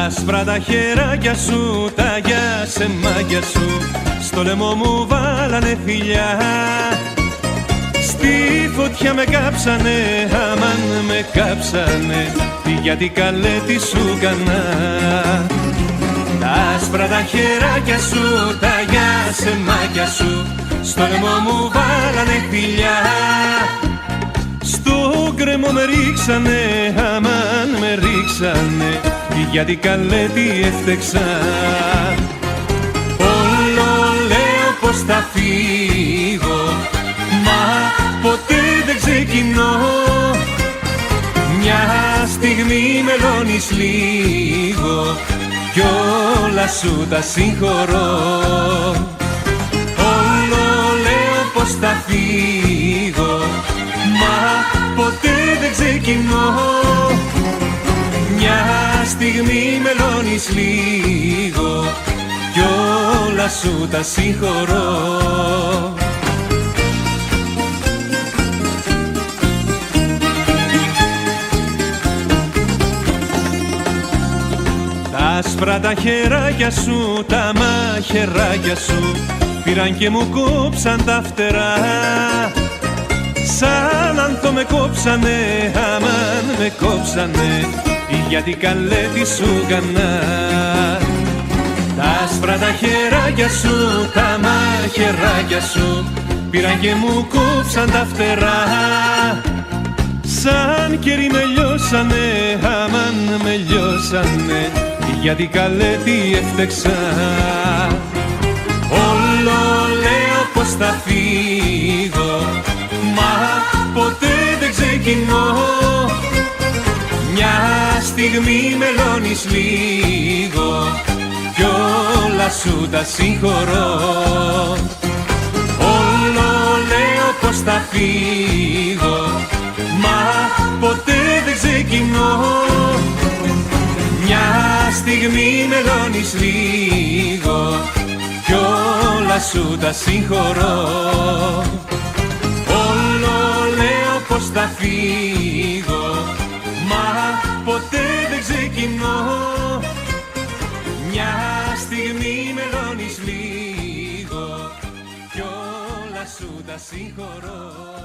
Άσπρα τα χεράκια σου, τα γιασεμάκια σου, στο λαιμό μου βάλανε φιλιά. Στη φωτιά με κάψανε, αμάν με κάψανε, γιατί καλέ τι σου κανά. Τα άσπρα τα χεράκια σου, τα γιασεμάκια σου, στο λαιμό μου βάλανε φιλιά. Στο γκρεμό με ρίξανε, αμάν με ρίξανε, γιατί καλέ τι έφτεξα. Όλο λέω πως θα φύγω, μα ποτέ δεν ξεκινώ. Μια στιγμή μελώνεις λίγο κι όλα σου τα συγχωρώ. Όλο λέω πως θα φύγω, μα ποτέ δεν ξεκινώ. Μια στιγμή μελώνεις λίγο κι όλα σου τα συγχωρώ. Τα άσπρα τα χεράκια σου, τα μαχαιράκια σου, πήραν και μου κόψαν τα φτερά. Σαν άνθο με κόψανε, αμάν με κόψανε, γιατί καλέ τι σου κανά. Τα άσπρα τα χεράκια σου, τα μαχαιράκια σου, πήραν και μου κόψαν τα φτερά. Σαν κερί με λιώσανε, αμάν με λιώσανε, γιατί καλέ τι έφτεξα. Όλο λέω πως θα φύγω, μα ποτέ δεν ξεκινώ. Μια στιγμή μελώνεις λίγο κι όλα σου τα συγχωρώ. Όλο λέω πως θα φύγω, μα ποτέ δεν ξεκινώ. Μια στιγμή μελώνεις λίγο κι όλα σου τα συγχωρώ. Όλο λέω πως θα φύγω, μα ποτέ δεν ξεκινώ. Μια στιγμή μελώνεις λίγο κι όλα σου τα συγχωρώ.